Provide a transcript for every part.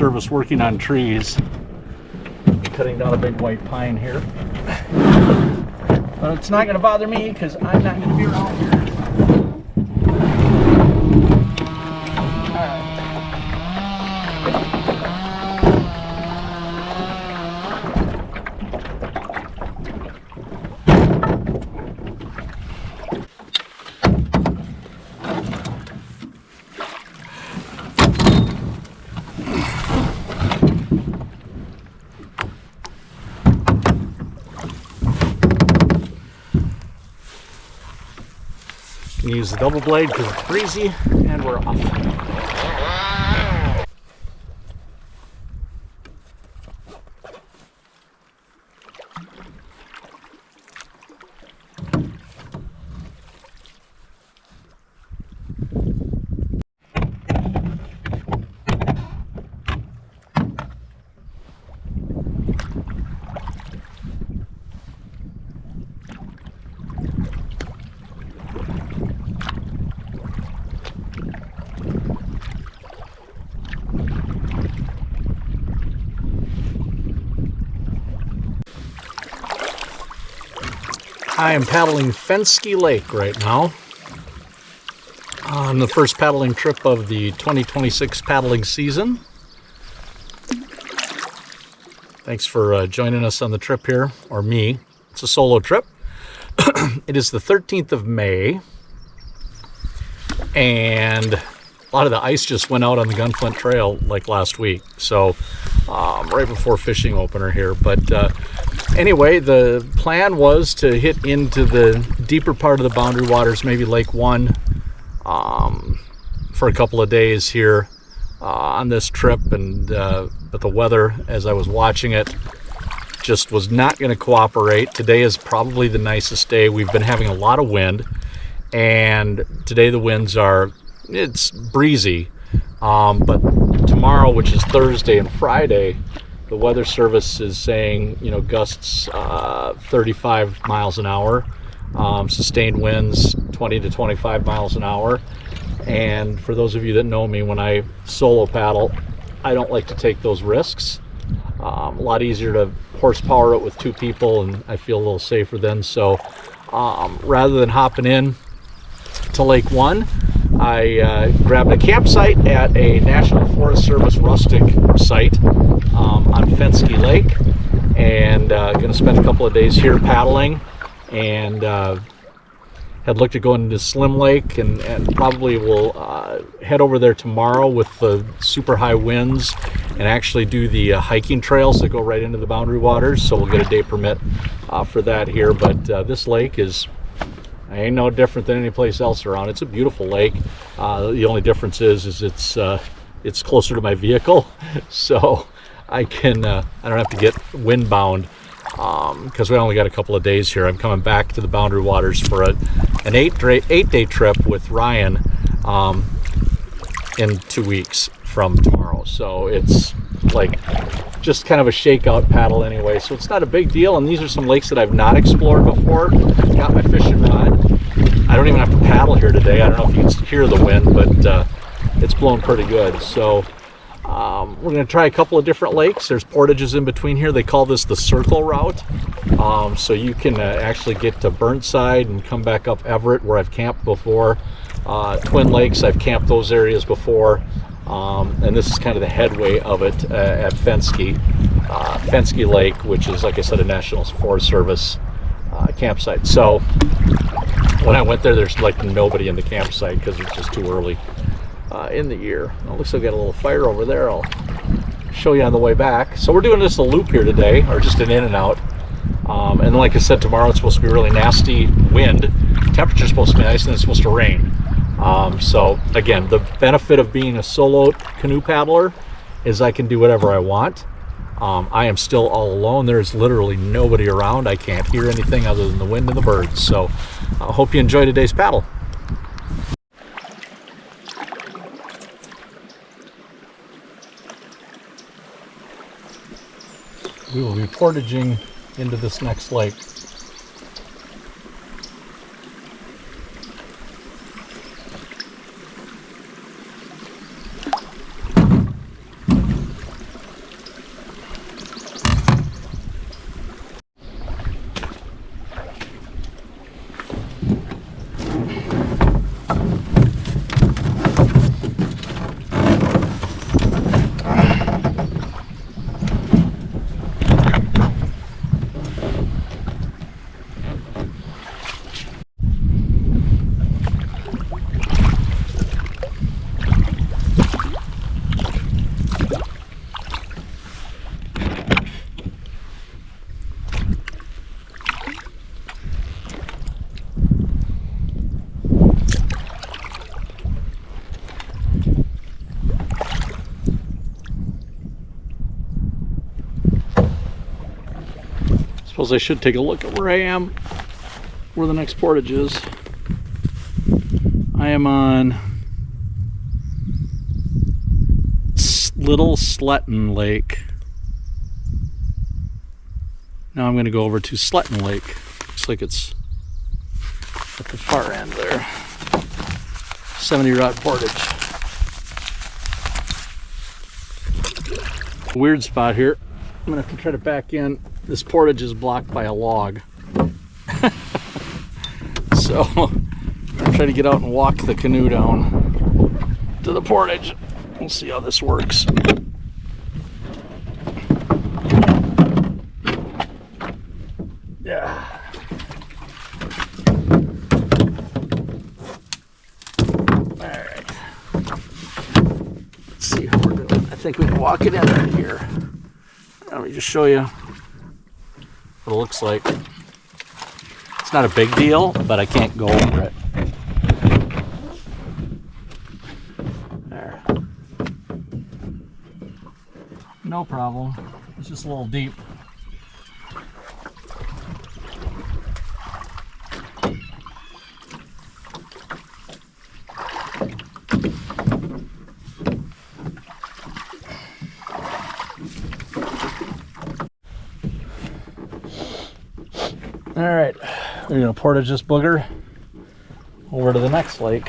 Service working on trees. Cutting down a big white pine here. But it's not going to bother me because I'm not going to be around here. Use the double blade because it's breezy, and we're off. I am paddling Fenske Lake right now on the first paddling trip of the 2026 paddling season. Thanks for joining us on the trip here, or me. It's a solo trip. It is the 13th of May, and a lot of the ice just went out on the Gunflint Trail like last week, so right before fishing opener here. But anyway, the plan was to hit into the deeper part of the boundary waters, maybe Lake 1, for a couple of days here on this trip, and but the weather, as I was watching it, just was not going to cooperate. Today is probably the nicest day. We've been having a lot of wind, and today the winds it's breezy, but tomorrow, which is Thursday and Friday, the Weather Service is saying, gusts 35 miles an hour, sustained winds 20 to 25 miles an hour. And for those of you that know me, when I solo paddle, I don't like to take those risks. A lot easier to horsepower it with two people, and I feel a little safer then. So rather than hopping in to Lake 1, I grabbed a campsite at a National Forest Service rustic site on Fenske Lake, and going to spend a couple of days here paddling, and had looked at going to Slim Lake, and probably will head over there tomorrow with the super high winds and actually do the hiking trails that go right into the boundary waters. So we'll get a day permit for that here. But this lake ain't no different than any place else around. It's a beautiful lake. The only difference is it's closer to my vehicle, so I don't have to get windbound, because we only got a couple of days here. I'm coming back to the boundary waters for an 8-day trip with Ryan in 2 weeks from tomorrow. So it's like just kind of a shakeout paddle anyway, so it's not a big deal. And these are some lakes that I've not explored before. Got my fishing rod. I don't even have to paddle here today. I don't know if you can hear the wind, but it's blowing pretty good. So we're going to try a couple of different lakes. There's portages in between here. They call this the circle route. So you can actually get to Burnside and come back up Everett, where I've camped before. Twin Lakes, I've camped those areas before. And this is kind of the headway of it at Fenske Lake, which is, like I said, a National Forest Service campsite. So when I went there, there's like nobody in the campsite because it's just too early in the year. Well, it looks like we got a little fire over there. I'll show you on the way back. So we're doing just a loop here today, or just an in and out. And like I said, tomorrow it's supposed to be really nasty wind. Temperature's supposed to be nice, and it's supposed to rain. So again, the benefit of being a solo canoe paddler is I can do whatever I want. I am still all alone. There's literally nobody around. I can't hear anything other than the wind and the birds. So I hope you enjoy today's paddle. We will be portaging into this next lake. Suppose I should take a look at where I am, where the next portage is. I am on Little Sletten Lake. Now I'm going to go over to Sletten Lake. Looks like it's at the far end there. 70-rod portage. Weird spot here. I'm going to have to try to back in. This portage is blocked by a log. So I'm going to try to get out and walk the canoe down to the portage. We'll see how this works. Yeah. All right. Let's see how we're doing. I think we can walk it in right here. Let me just show you what it looks like. It's not a big deal, but I can't go over it. There. No problem. It's just a little deep. All right, we're gonna portage this booger over to the next lake.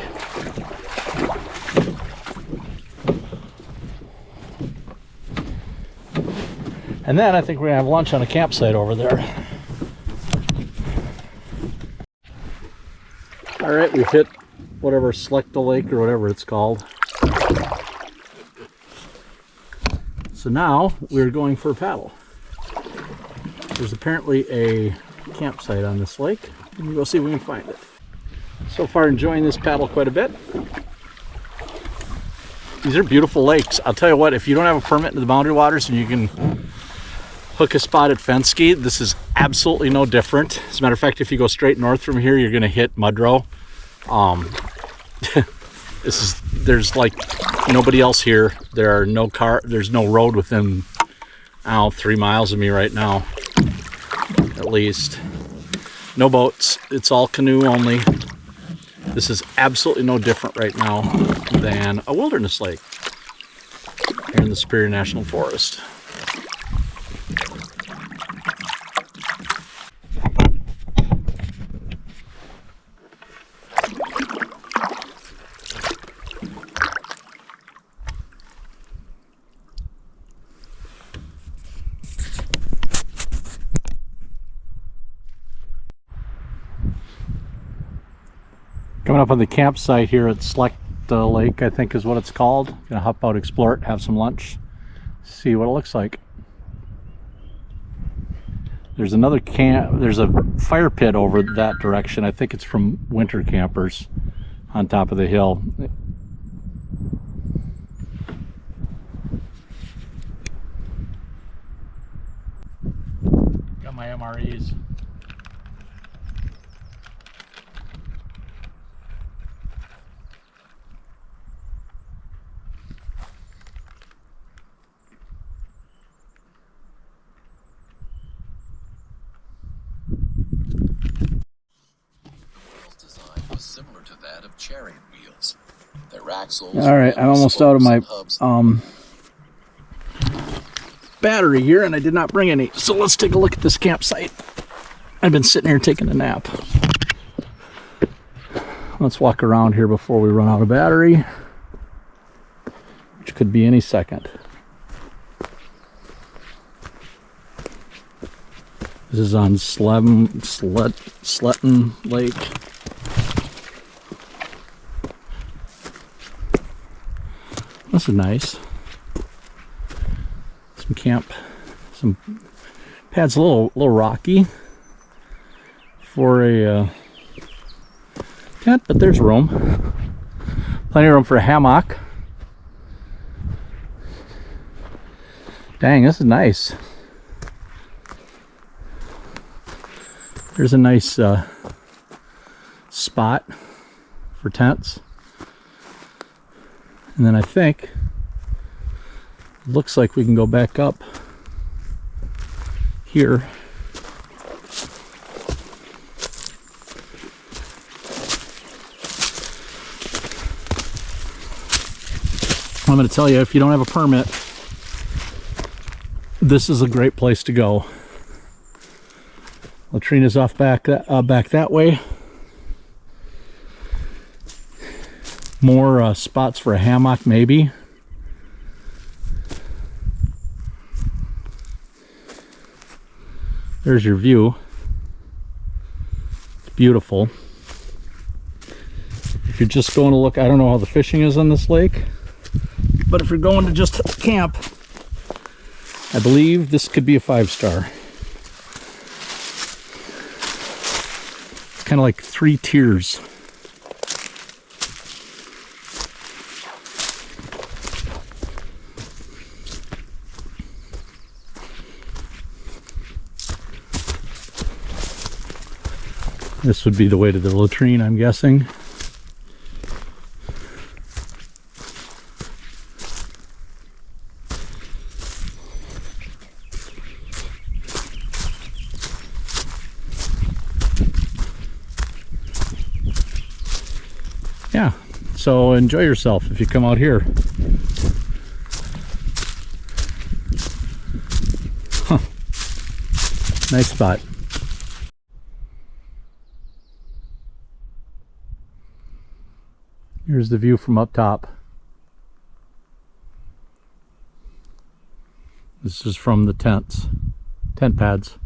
And then I think we're gonna have lunch on a campsite over there. All right, we've hit whatever Sletten Lake or whatever it's called. So now we're going for a paddle. There's apparently a campsite on this lake, and we'll go see if we can find it. So far enjoying this paddle quite a bit. These are beautiful lakes. I'll tell you what, if you don't have a permit in the Boundary Waters and you can hook a spot at Fenske, this is absolutely no different. As a matter of fact, if you go straight north from here, you're going to hit Mudrow. There's like nobody else here. There's no road within 3 miles of me right now, at least. No boats. It's all canoe only. This is absolutely no different right now than a wilderness lake here in the Superior National Forest. Coming up on the campsite here at Sletten Lake, I think is what it's called. Gonna hop out, explore it, have some lunch, see what it looks like. There's another there's a fire pit over that direction. I think it's from winter campers on top of the hill. Got my MREs. Similar to that of chariot wheels. Their axles. All right, I'm almost out of my battery here, and I did not bring any. So let's take a look at this campsite. I've been sitting here taking a nap. Let's walk around here before we run out of battery, which could be any second. This is on Sletten Lake. This is nice. Some pad's a little rocky for a tent, but there's room. Plenty of room for a hammock. Dang, this is nice. There's a nice spot for tents. And then I think it looks like we can go back up here I'm going to tell you, if you don't have a permit, this is a great place to go. Latrine is off back that way. More spots for a hammock, maybe. There's your view. It's beautiful. If you're just going to look, I don't know how the fishing is on this lake, but if you're going to just camp, I believe this could be a 5-star. It's kind of like 3 tiers. This would be the way to the latrine, I'm guessing. Yeah, so enjoy yourself if you come out here. Huh. Nice spot. Here's the view from up top. This is from the tent pads.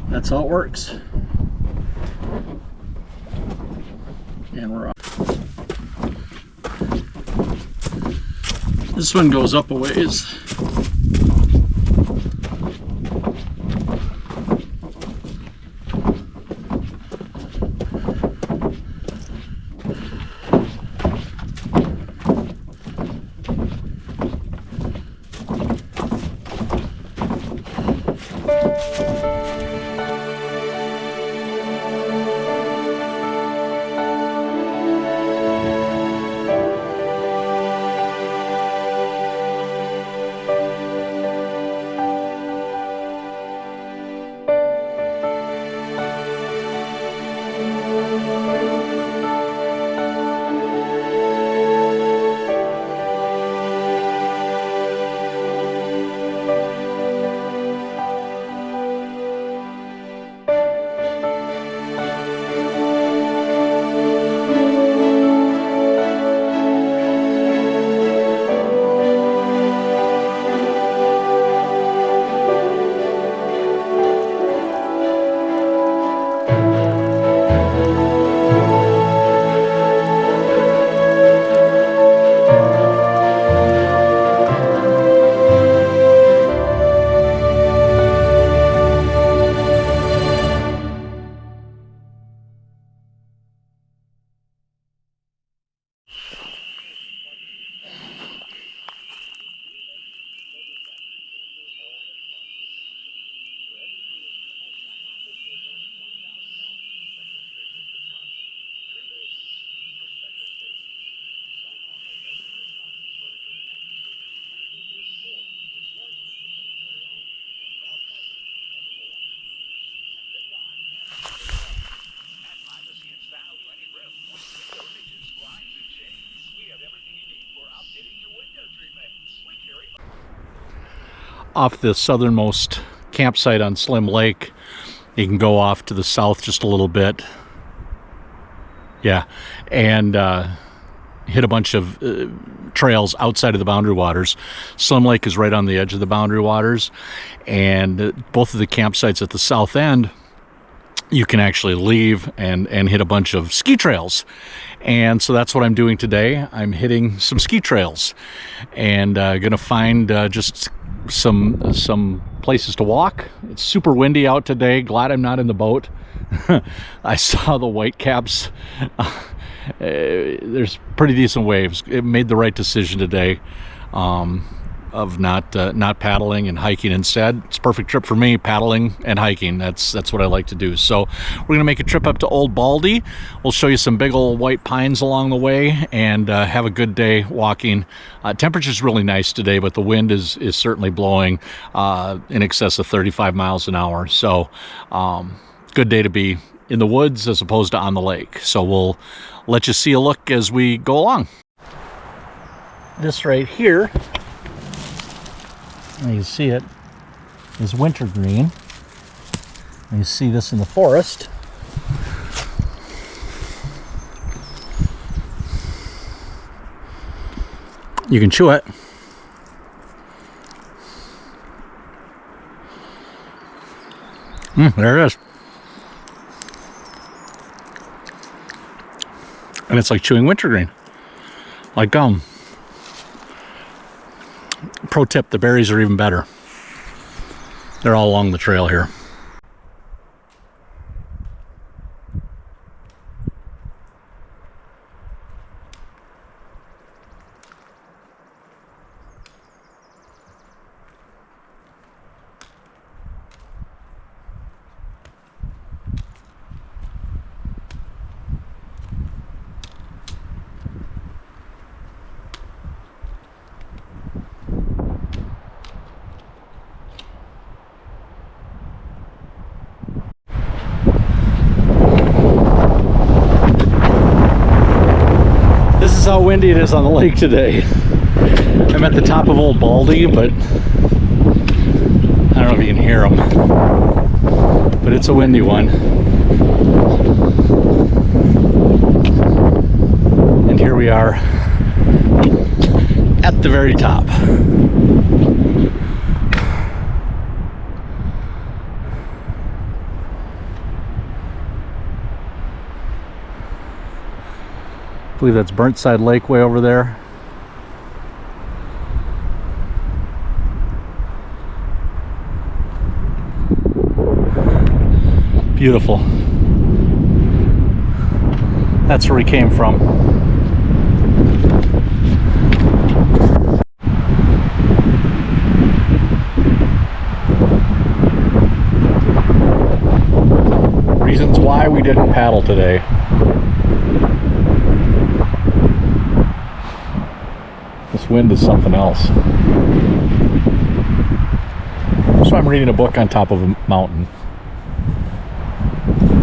That's how it works. And we're off. This one goes up a ways. off the southernmost campsite on Slim Lake. You can go off to the south just a little bit. Yeah, and hit a bunch of trails outside of the boundary waters. Slim Lake is right on the edge of the boundary waters, and both of the campsites at the south end, you can actually leave and hit a bunch of ski trails. And so that's what I'm doing today. I'm hitting some ski trails and gonna find just some places to walk. It's super windy out today. Glad I'm not in the boat. I saw the whitecaps. There's pretty decent waves. It made the right decision today of not paddling and hiking instead. It's a perfect trip for me, paddling and hiking. That's what I like to do. So we're gonna make a trip up to Old Baldy. We'll show you some big old white pines along the way and have a good day walking. Temperature's really nice today, but the wind is certainly blowing in excess of 35 miles an hour. So good day to be in the woods as opposed to on the lake. So we'll let you see a look as we go along. This right here, you can see it, is wintergreen. You see this in the forest. You can chew it. There it is. And it's like chewing wintergreen. Like gum. Pro tip, the berries are even better. They're all along the trail here. This is how windy it is on the lake today. I'm at the top of Old Baldy, but I don't know if you can hear them. But it's a windy one. And here we are at the very top. I believe that's Burnside Lake way over there. Beautiful. That's where we came from. Reasons why we didn't paddle today. This wind is something else. So I'm reading a book on top of a mountain.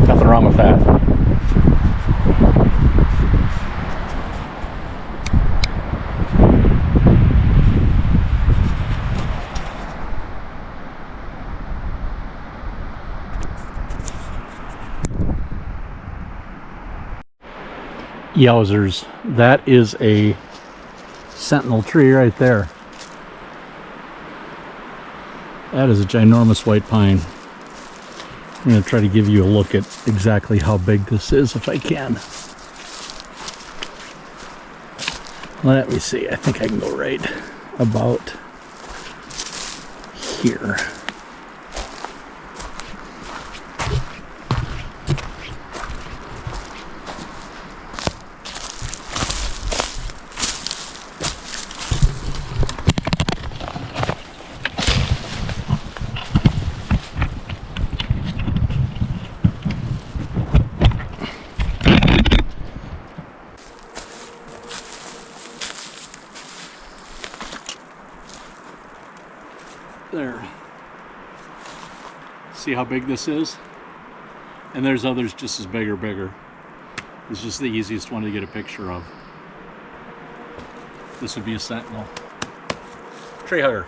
Nothing wrong with that. Yowzers, that is a sentinel tree right there. That is a ginormous white pine. I'm going to try to give you a look at exactly how big this is if I can. Let me see. I think I can go right about here. There. See how big this is? And there's others just as big or bigger. It's just the easiest one to get a picture of. This would be a sentinel. Tree hugger.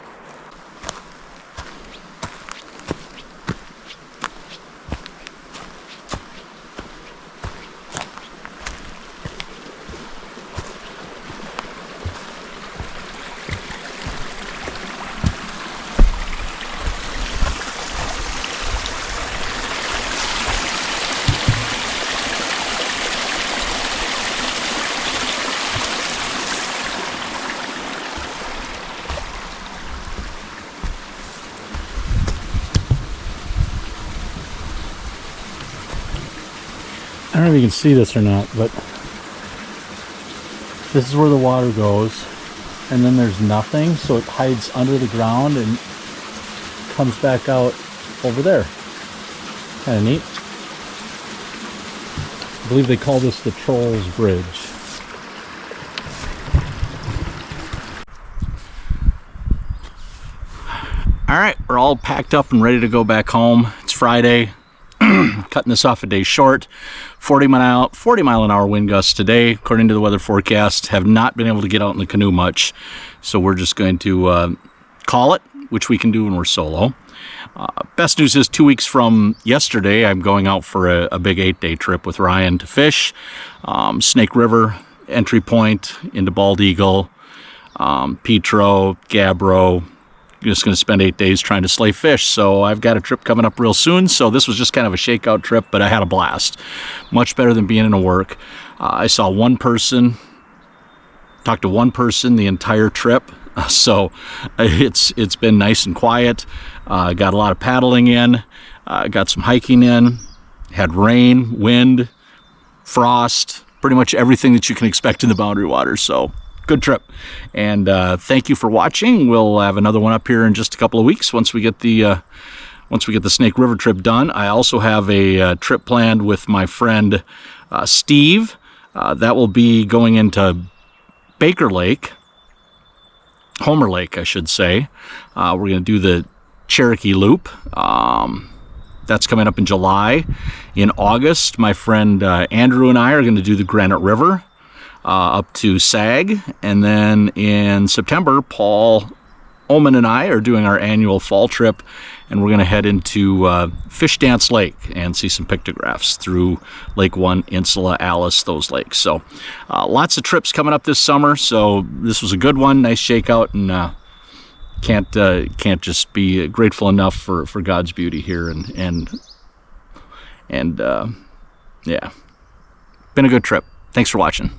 don't know if you can see this or not, but this is where the water goes, and then there's nothing, so it hides under the ground and comes back out over there. Kind of neat. I believe they call this the Trolls Bridge. All right, we're all packed up and ready to go back home. It's Friday. Cutting this off a day short. 40 mile an hour wind gusts today, according to the weather forecast. Have not been able to get out in the canoe much, so we're just going to call it, which we can do when we're solo. Best news is 2 weeks from yesterday, I'm going out for a big 8-day trip with Ryan to fish. Snake River, entry point into Bald Eagle, Petro, Gabbro. Just going to spend 8 days trying to slay fish. So I've got a trip coming up real soon. So this was just kind of a shakeout trip, but I had a blast. Much better than being in a work. I saw one person, talked to one person the entire trip. So it's been nice and quiet. Got a lot of paddling in. Got some hiking in. Had rain, wind, frost, pretty much everything that you can expect in the Boundary Waters. So good trip. And thank you for watching. We'll have another one up here in just a couple of weeks once we get the Snake River trip done. I also have a trip planned with my friend Steve. That will be going into Baker Lake, Homer Lake, I should say. We're going to do the Cherokee Loop. That's coming up in July. In August, my friend Andrew and I are going to do the Granite River up to Sag. And then in September, Paul Oman and I are doing our annual fall trip, and we're going to head into Fish Dance Lake and see some pictographs through Lake One, Insula, Alice, those lakes. So lots of trips coming up this summer. So this was a good one, nice shakeout, and can't just be grateful enough for God's beauty here, and yeah, been a good trip. Thanks for watching.